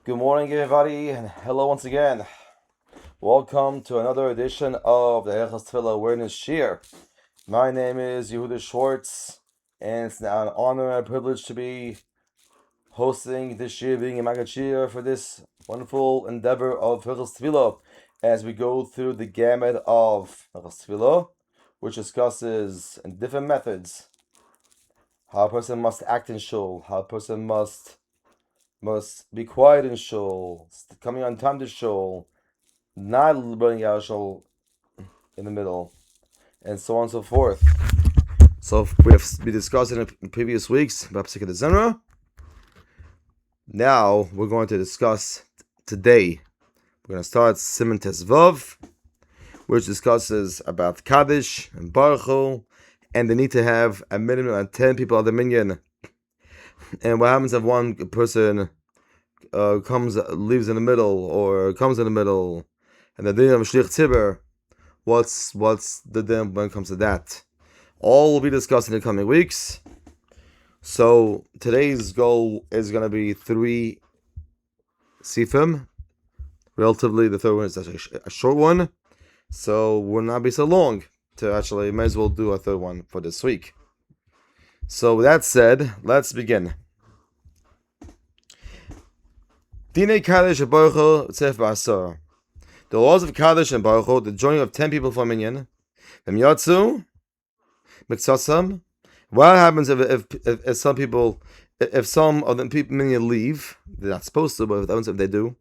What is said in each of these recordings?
Good morning, everybody, and hello once again. Welcome to another edition of the Tefillah Awareness Shiur. My name is Yehudah Schwartz, and it's now an honor and a privilege to be hosting this year, being a Maggid Shiur for this wonderful endeavor of Tefillah as we go through the gamut of Tefillah, which discusses in different methods how a person must act in shul, how a person must be quiet in shul, coming on time to shul, not running out of shul in the middle, and so on and so forth. So we have been discussing in previous weeks about Pesach Zimra. Now we're going to discuss today. We're going to start Siman Tesvav, which discusses about Kaddish and Baruch Hu, and they need to have a minimum of 10 people of the minyan. And what happens if one person leaves in the middle, or comes in the middle, and the din of Shlich Tzibur, what's the din when it comes to that? All will be discussed in the coming weeks. So today's goal is going to be 3 sifim. Relatively, the third one is a short one, so will not be so long. To actually, might as well do a third one for this week. So with that said, let's begin. Dinei Kaddish and Baruch Hu Tzef B'Asar. The laws of Kaddish and Baruch Hu, the joining of 10 people for a minyan. V'm Yatzu Miksasam. What happens if some people, if some of the people minyan leave? They're not supposed to, but what happens if they do?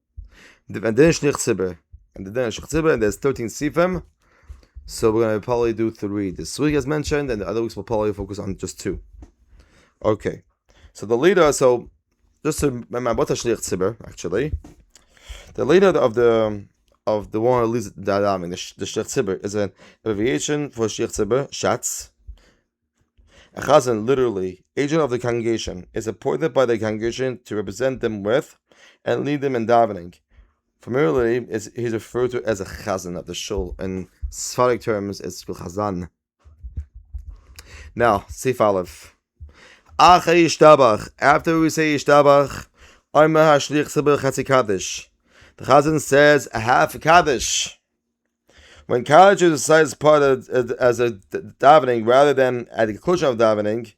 And then Shlich Tzibur. And the din of Shlich Tzibur, and there's 13 sifim. So we're going to probably do 3 this week as mentioned, and the other weeks we'll probably focus on just 2. Okay. So the leader, just to remember what's a Shlich Tzibur, actually. The leader of the one who leads the davening, the Shlich Tzibur, is an abbreviation for Shlich Tzibur, Shatz. A chazan, literally, agent of the congregation, is appointed by the congregation to represent them with and lead them in davening. Familiarly, he's referred to as a chazan of the shul. In Sephardic terms, it's chazan. Now, Sif Aleph. After we say Yishtabach, the chazan says a half a Kaddish. When Kaddish is decided as part as a davening rather than at the conclusion of davening,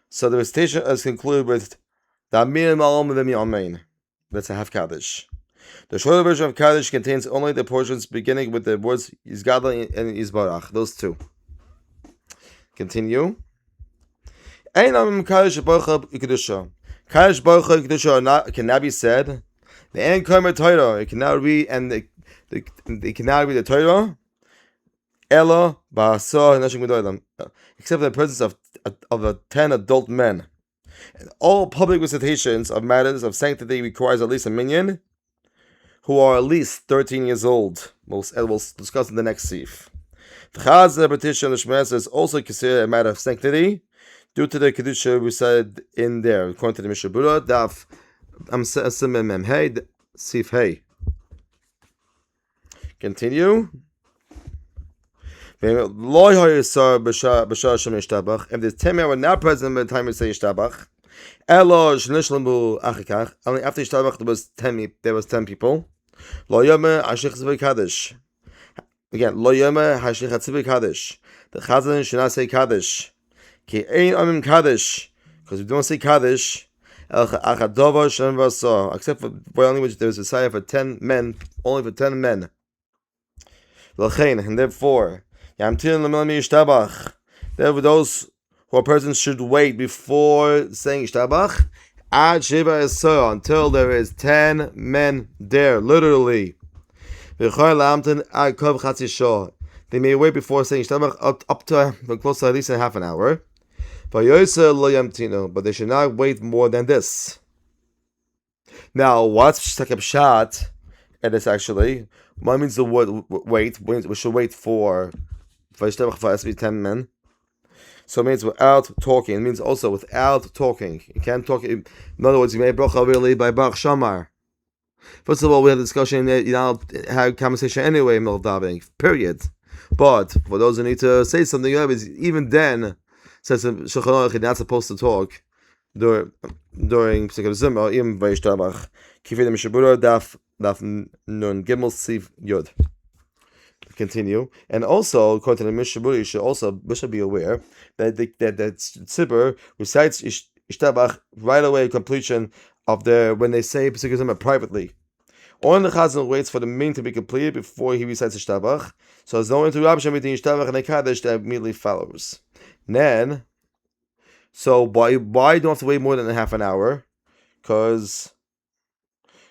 so the recitation is concluded with Damir Ma'om V'mi Amen. That's a half Kaddish. The shorter version of Kaddish contains only the portions beginning with the words Yizgadol and Yizbarach. Those 2. Continue. Kaddish Baruch Hu Kaddish Baruch Hu Kedusha cannot be said. The Ein Komer Torah, it cannot read, and they cannot read the Torah. Ella Ba'asah Nashim Gedolim, except in the presence of 10 adult men. And all public recitations of matters of sanctity requires at least a minyan, who are at least 13 years old. We'll discuss in the next sif. The chazan repetition of the Shemaz is also considered a matter of sanctity, due to the kedusha we said in there, according to the Mishnah Berurah, Daf Amsim Mem Hey Sif Hey. Continue. If the 10 men were not present by the time we say Yishtabach, only after Yishtabach there was 10 people. Lo Yoma Hashlich Tzibur Kaddish. Again, Lo Yoma Hashlich Tzibur Kaddish. The chazan should not say Kaddish. Ki Ein Amim Kaddish, because we don't say Kaddish. Except for only which there is a sign for 10 men, only for 10 men. And therefore, therefore those who a person should wait before saying Yishtabach until there is 10 men there, literally. They may wait before saying Yishtabach up to close to at least half an hour. But they should not wait more than this. Now, what's Shtakab Shat? And it's actually, what means the word wait? We should wait for Yishtabach for SB 10 men. So it means without talking. It means also without talking. You can't talk. In other words, you made bracha really by Baruch Shamar. First of all, we had a discussion that you don't have conversation anyway in the middle of davening, period. But for those who need to say something, even then, says Shulchan Aruch, you're not supposed to talk. during Pesach Zimra, im Vayishtabach. Kifei Mishabura daf nun gimel sif yud. Continue, and also according to the Mishabura, we should be aware that that tzibur recites Ishtabach right away, completion of when they say Pesach Zimra privately. Only the Chazan waits for the mean to be completed before he recites Ishtabach. So there's no interruption between Ishtabach and the Kaddish that immediately follows. Then, so why don't you have to wait more than a half an hour? Because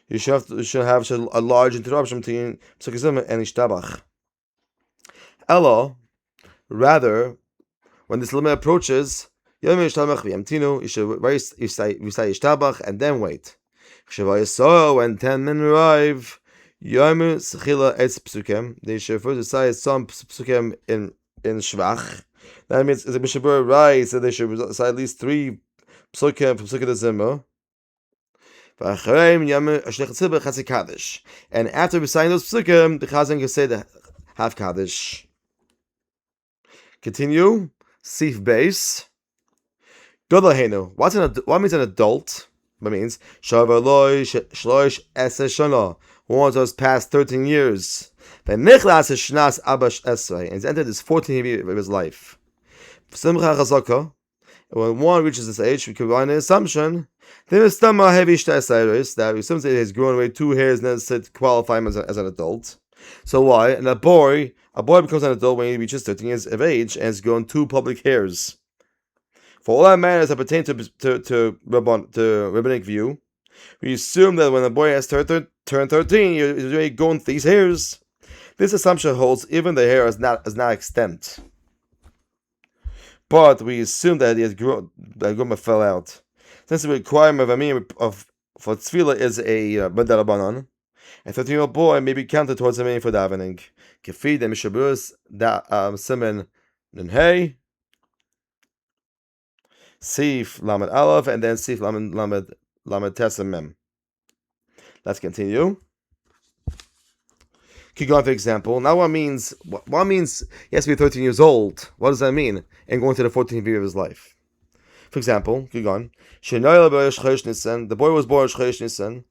you should have a large interruption between Pesach Zimra and Ishtabach. Ella, rather, when this limit approaches, you should recite Ishtabach and then wait. When 10 men arrive, they should first recite some psukim in Shvach. That means the Mishabur writes that they should recite at least 3 psukim from Psukim Zimra. And after reciting those psukim, the Chazan can say the half Kaddish. Continue. Sif base. Godahenu. What means an adult? What means shloish eseh shana. One was past 13 years. And he's entered his 14th year of his life. When one reaches this age, we can find an assumption that we assume that he has grown away 2 hairs necessary to qualify him as an adult. So why? And a boy becomes an adult when he reaches 13 years of age and has grown 2 public hairs. For all that matters that pertain to rabbinic view, we assume that when a boy has turned 13, he's already grown these hairs. This assumption holds even the hair is not extant. But we assume that he has grown, that Guma fell out. Since the requirement for Tefillah is a Badarabanan, a 13-year-old boy may be counted towards the meaning for davening. Kefid and Mishaburus Simen Nunhei, Sif Lamed Aleph, and then Sif Lamed Tesem Mem. Let's continue. Keep going, for example. Now what means he has to be 13 years old? What does that mean? And going to the 14th year of his life. For example, keep going. The boy was born on Chodesh Nisan,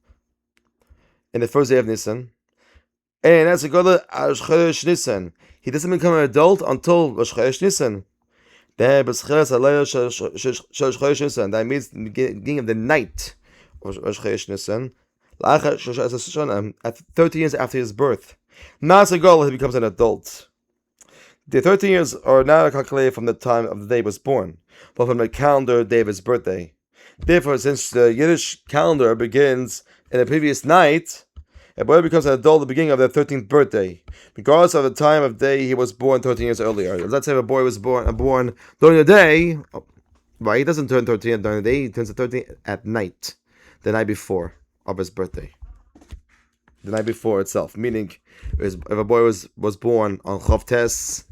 in the first day of Nisan. And as a Chodesh Nisan, he doesn't become an adult until Chodesh Nisan. That means the beginning of the night of Chodesh Nisan, at 13 years after his birth. Not a girl, he becomes an adult. The 13 years are not calculated from the time of the day he was born, but from the calendar day of his birthday. Therefore, since the Yiddish calendar begins in the previous night, a boy becomes an adult at the beginning of their 13th birthday, regardless of the time of day he was born 13 years earlier. Let's say if a boy was born during the day, right? He doesn't turn 13 during the day, he turns 13 at night, the night before of his birthday. The night before itself, meaning if a boy was born on Chavtes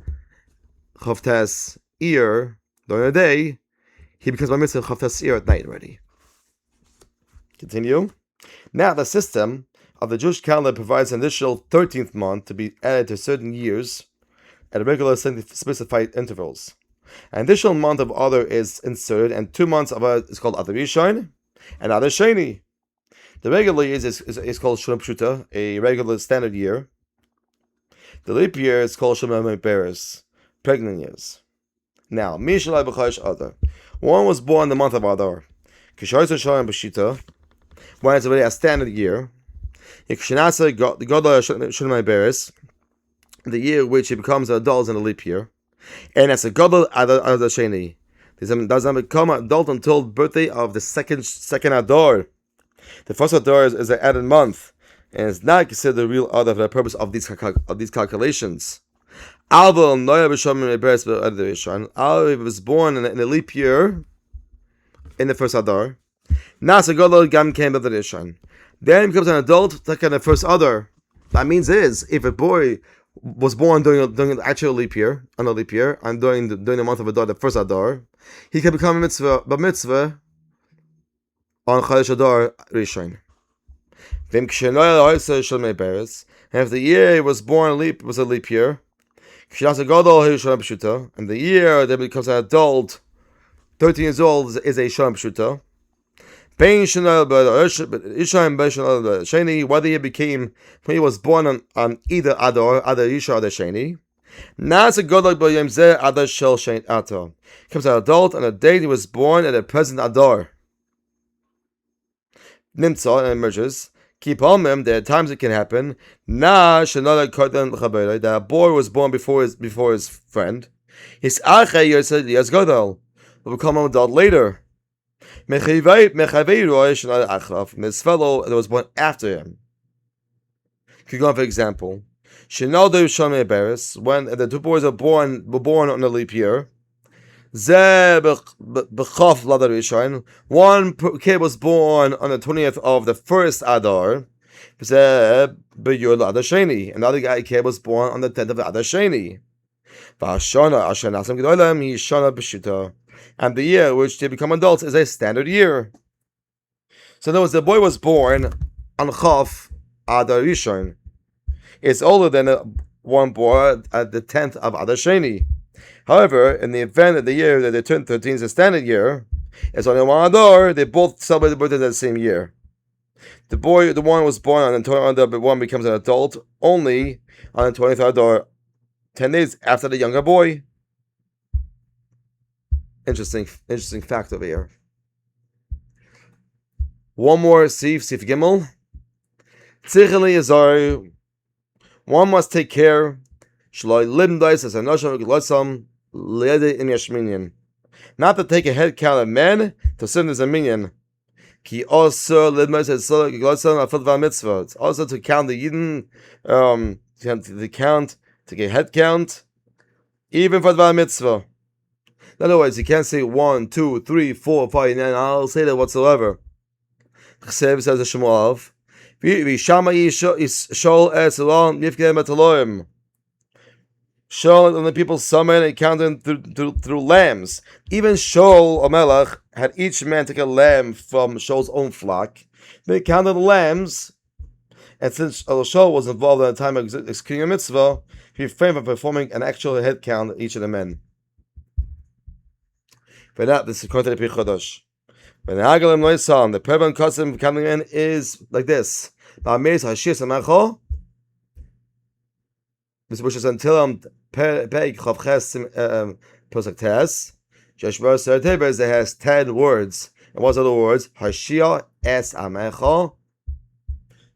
Iyar during the day, he becomes by mitzvah Chavtes Iyar at night already. Continue. Now the system of the Jewish calendar provides an additional 13th month to be added to certain years at regular specified intervals. An additional month of Adar is inserted, and 2 months of Adar is called Adar Rishon and Adar Sheni. The regular year is called Shana Pshuta, a regular standard year. The leap year is called Shana Beres, pregnant years. Now, Mishalai B'Chayish Adar. One was born in the month of Adar. Kishoyz Shana B'Shita, when it's already a standard year. Ikshanasa Godla Shana Beres, the year which he becomes an adult in the leap year. And as a Godla Adar Sheni, he doesn't become an adult until the birthday of the second Adar. The first Adar is an added month, and it's not considered the real Adar for the purpose of these calculations. Alva was born in a leap year in the first Adar. Then he becomes an adult in the first Adar. That means if a boy was born during the actual leap year, and during the month of Adar, the first Adar, he can become a mitzvah on Chodesh Adar Rishon. And if the year he was born was a leap year, and the year that becomes an adult, 13 years old, is a Shana Pshuta. Bein Shana Isha and Bein Shana Sheni, whether he was born on either Adar, Adar Isha, Adar Sheni. Nas a Godok B'Yom Zeh Adar Shel Shein Ato. Comes an adult on a date he was born at a present Adar. Nimtza, and emerges. Keep on him. There are times it can happen. That a boy was born before his friend. His Ache Yosef Yas Godol will become an adult later. From this fellow that was born after him. Could go on, for example, when the two boys were born on a leap year. One kid was born on the 20th of the first Adar. Another kid was born on the 10th of Adar Sheni. And the year which they become adults is a standard year. So in other words, the boy was born on Chav Adar Rishon. It's older than one born at the 10th of Adar Sheni. However, in the event that the year that they turned 13 is a standard year, it's only one Adar, they both celebrate the birthday that same year. The one was born on the 20th Adar, but one becomes an adult only on the 20th Adar, 10 days after the younger boy. Interesting fact over here. One more Sif Gimel. Tzichem Yazar. One must take care. Not to take a head count of men to serve as a minion. It's also to count the Yidden, to get head count, even for the mitzvah. In other words, you can't say 1, 2, 3, 4, 5, 9. I'll say that whatsoever. Chsev says the Shmuel. Shaul and the people summoned and counted through lambs. Even Shaul or Melech had each man take a lamb from Shaul's own flock. They counted the lambs, and since Shaul was involved at the time of executing a mitzvah, he refrained from performing an actual head count of each of the men. For that, this is according to the Pri Chodosh. When the Hagalim Loisam, the prevalent custom of counting men is like this. Which is until Peik Chavches Pesach Tes. Jeshua Sertebers, it has 10 words. And what's the other words? Hashia es amecha,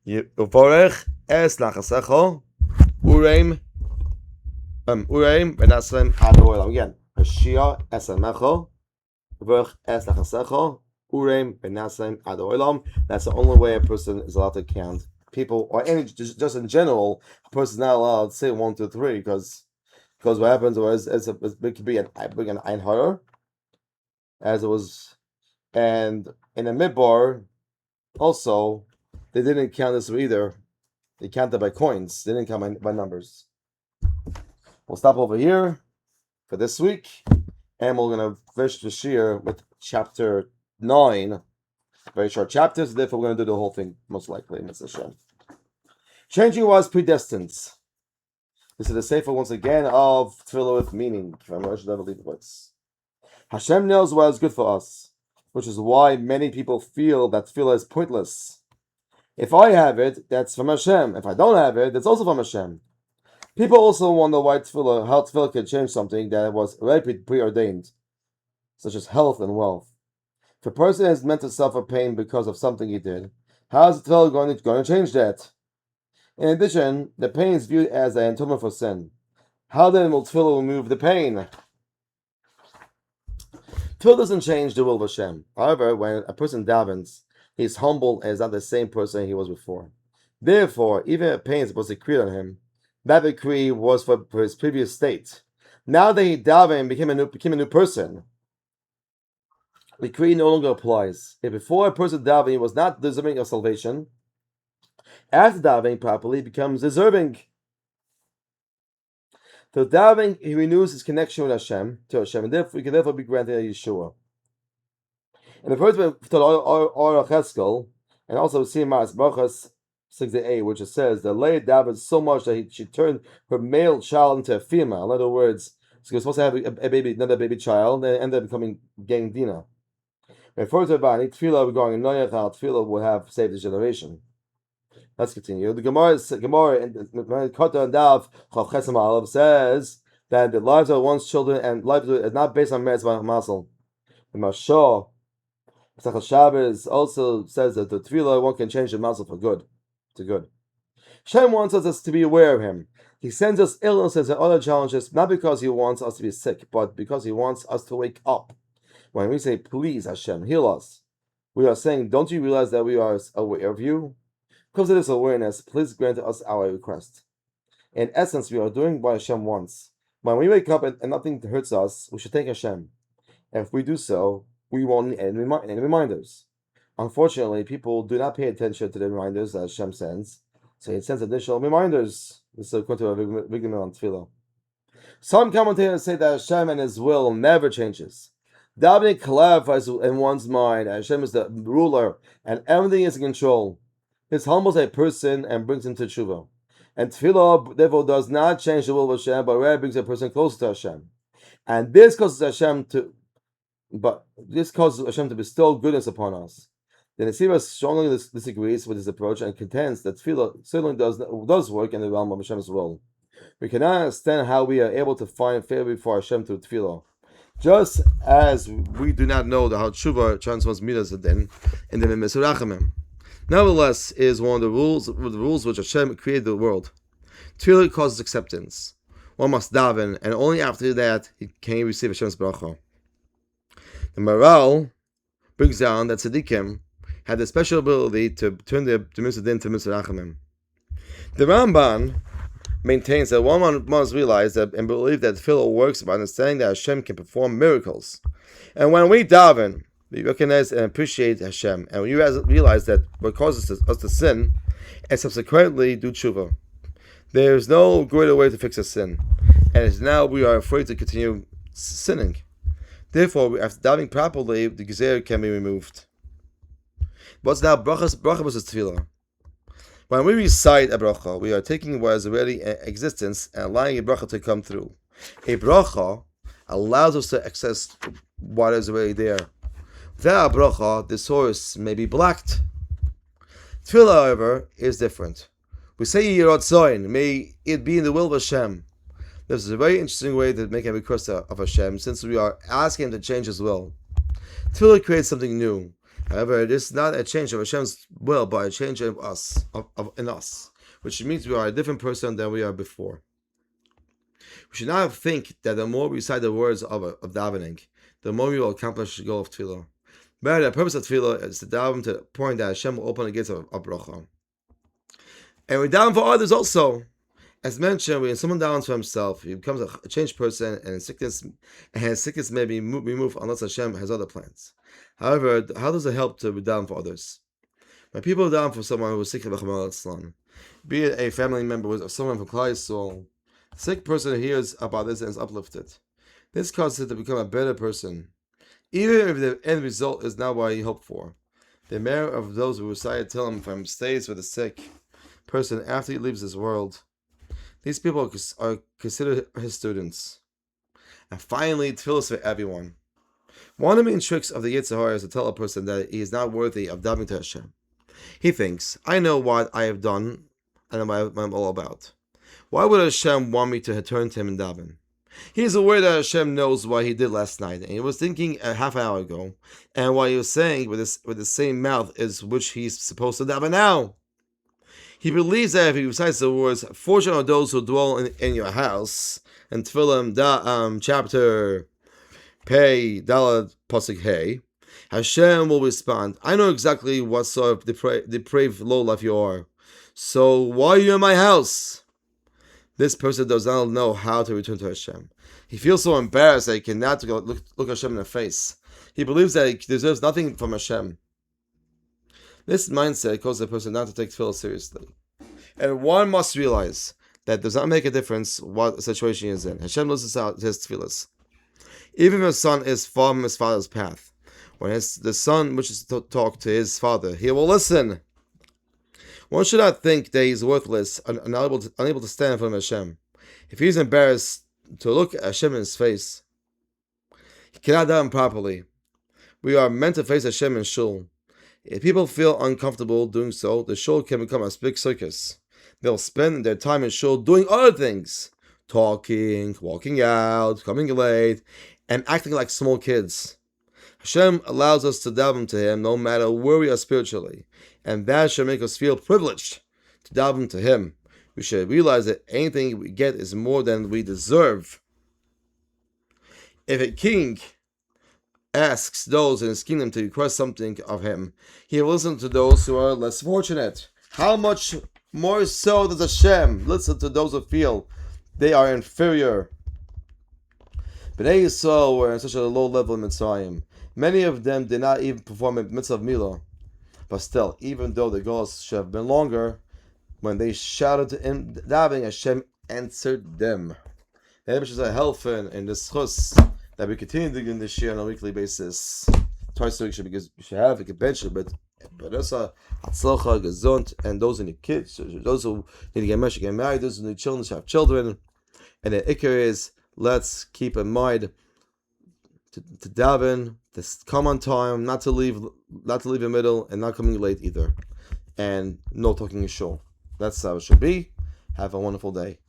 Uvorech es lachasecha, Ureim Benaslem Adoilam. Again, Hashia es amecha, Uvorech es lachasecha, Ureim Benaslem Adoilam. That's the only way a person is allowed to count people, or any, just in general, a person is not allowed to say 1, 2, 3, because what happens was it could be an Einhorror, as it was, and in the Midbar, also, they didn't count this either. They counted by coins. They didn't count by numbers. We'll stop over here for this week, and we're going to finish the shiur with chapter 9. Very short chapters, therefore we're going to do the whole thing, most likely, Mr. Hashem. Changing was predestined. This is the sefer once again of Tefillah with meaning. Hashem knows what is good for us, which is why many people feel that Tefillah is pointless. If I have it, that's from Hashem. If I don't have it, that's also from Hashem. People also wonder how Tefillah can change something that was already preordained, such as health and wealth. If a person is meant to suffer pain because of something he did, how is Tefillah going to change that? In addition, the pain is viewed as an atonement for sin. How then will Tefillah remove the pain? Tefillah doesn't change the will of Hashem. However, when a person davens, he is humble and is not the same person he was before. Therefore, even if pain is supposed to decree on him, that decree was for his previous state. Now that he davened and became a new person, the decree no longer applies. If before a person davening he was not deserving of salvation, after davening properly, he becomes deserving. Through davening, he renews his connection with Hashem, and therefore he can be granted a Yeshua. And the first one, R Cheskel, and also see Maras Brachas 6a, which it says the lady davened so much that she turned her male child into a female. In other words, she was supposed to have a baby, another baby child, and ended up getting Dina. Further by any tefillah regarding noyach al tefillah would have saved the generation. Let's continue. The Gemara in Kota and Dav Chav Chesam Alav says that the lives of one's children and lives is not based on merits by Masel. The Mashah Pesach Shabbos also says that the tefillah one can change the Masel for good, to good. Hashem wants us to be aware of Him. He sends us illnesses and other challenges not because He wants us to be sick, but because He wants us to wake up. When we say, "Please Hashem, heal us," we are saying, "Don't you realize that we are aware of You?" Because of this awareness, please grant us our request. In essence, we are doing what Hashem wants. When we wake up and nothing hurts us, we should thank Hashem. If we do so, we won't need any reminders. Unfortunately, people do not pay attention to the reminders that Hashem sends, so He sends additional reminders. This is according to a Vigdim on Tefillah. Some commentators say that Hashem and His will never changes. Davening clarifies in one's mind that Hashem is the ruler and everything is in control. This humbles a person and brings him to tshuva. And tefillah, therefore, does not change the will of Hashem, but rather brings a person closer to Hashem. And this causes Hashem to bestow goodness upon us. The Nesiva strongly disagrees with this approach and contends that tefillah certainly does work in the realm of Hashem's will. We cannot understand how we are able to find favor before Hashem through tefillah. Just as we do not know how tshuva transforms midas in the Mesurachamim. Nevertheless, it is one of the rules which Hashem created the world. Tefillah causes acceptance. One must daven, and only after that can he receive Hashem's bracha. The Maral brings down that tzaddikim had the special ability to turn the Mitzvah to Mitzvah. The Ramban maintains that one must realize that and believe that tefillah works by understanding that Hashem can perform miracles. And when we daven, we recognize and appreciate Hashem, and we realize that what causes us to sin, and subsequently do tshuva. There is no greater way to fix a sin, and now we are afraid to continue sinning. Therefore, after davening properly, the gezer can be removed. What's now bracha versus tefillah? When we recite a bracha, we are taking what is already in existence and allowing a bracha to come through. A bracha allows us to access what is already there. Without a bracha, the source may be blocked. Tefillah, however, is different. We say Yiratzoin, may it be in the will of Hashem. This is a very interesting way to make a request of Hashem, since we are asking Him to change His will. Tefillah creates something new. However, it is not a change of Hashem's will, but a change of us, in us, which means we are a different person than we are before. We should not think that the more we recite the words of davening, the more we will accomplish the goal of tefillah. But the purpose of tefillah is to daven to the point that Hashem will open the gates of bracha. And we daven for others also. As mentioned, when someone dawens for himself, he becomes a changed person, and his sickness may be removed unless Hashem has other plans. However, how does it help to daven for others? When people daven for someone who is sick, be it a family member or someone from Klal Yisrael, the sick person hears about this and is uplifted. This causes it to become a better person, even if the end result is not what he hoped for. The merit of those who recite Tehillim from stays with the sick person after he leaves this world. These people are considered his students. And finally, tefillah is for everyone. One of the main tricks of the Yetzer Hara is to tell a person that he is not worthy of davening to Hashem. He thinks, I know what I have done and what I'm all about. Why would Hashem want me to turn to Him and daven? He is aware that Hashem knows what he did last night, and he was thinking a half an hour ago, and what he was saying with the same mouth is which he's supposed to daven now. He believes that if he recites the words, fortunate are those who dwell in your house, and Tefillah chapter Pei Dalad Pasuk Hey, Hashem will respond, I know exactly what sort of depraved low life you are, so why are you in my house? This person does not know how to return to Hashem. He feels so embarrassed that he cannot look Hashem in the face. He believes that he deserves nothing from Hashem. This mindset causes a person not to take tefillah seriously. And one must realize that it does not make a difference what situation he is in. Hashem listens out his tefillahs. Even if a son is far from his father's path, when the son wishes to talk to his father, he will listen. One should not think that he is worthless and unable to stand in front of Hashem. If he is embarrassed to look at Hashem in his face, he cannot daven properly. We are meant to face Hashem in shul. If people feel uncomfortable doing so, the shul can become a big circus. They'll spend their time in shul doing other things. Talking, walking out, coming late, and acting like small kids. Hashem allows us to daven to Him no matter where we are spiritually, and that should make us feel privileged to daven to Him. We should realize that anything we get is more than we deserve. If a king asks those in his kingdom to request something of him, he will listen to those who are less fortunate. How much more so does Hashem listen to those who feel they are inferior? Bnei Yisrael were in such a low level in Mitzrayim. Many of them did not even perform a mitzvah of milah. But still, even though the goals should have been longer, when they shouted to Him, davening, Hashem answered them. There is a help in this chus that we continue to do this year on a weekly basis. Twice a week we should have, we can bench it, but Berasa, Hatzlacha, Gesund, and those in the kids, those who need to get married, those who need children should have children. And the ikar is, let's keep in mind to daven, to come on time, not to leave in middle, and not coming late either. And no talking in shul. That's how it should be. Have a wonderful day.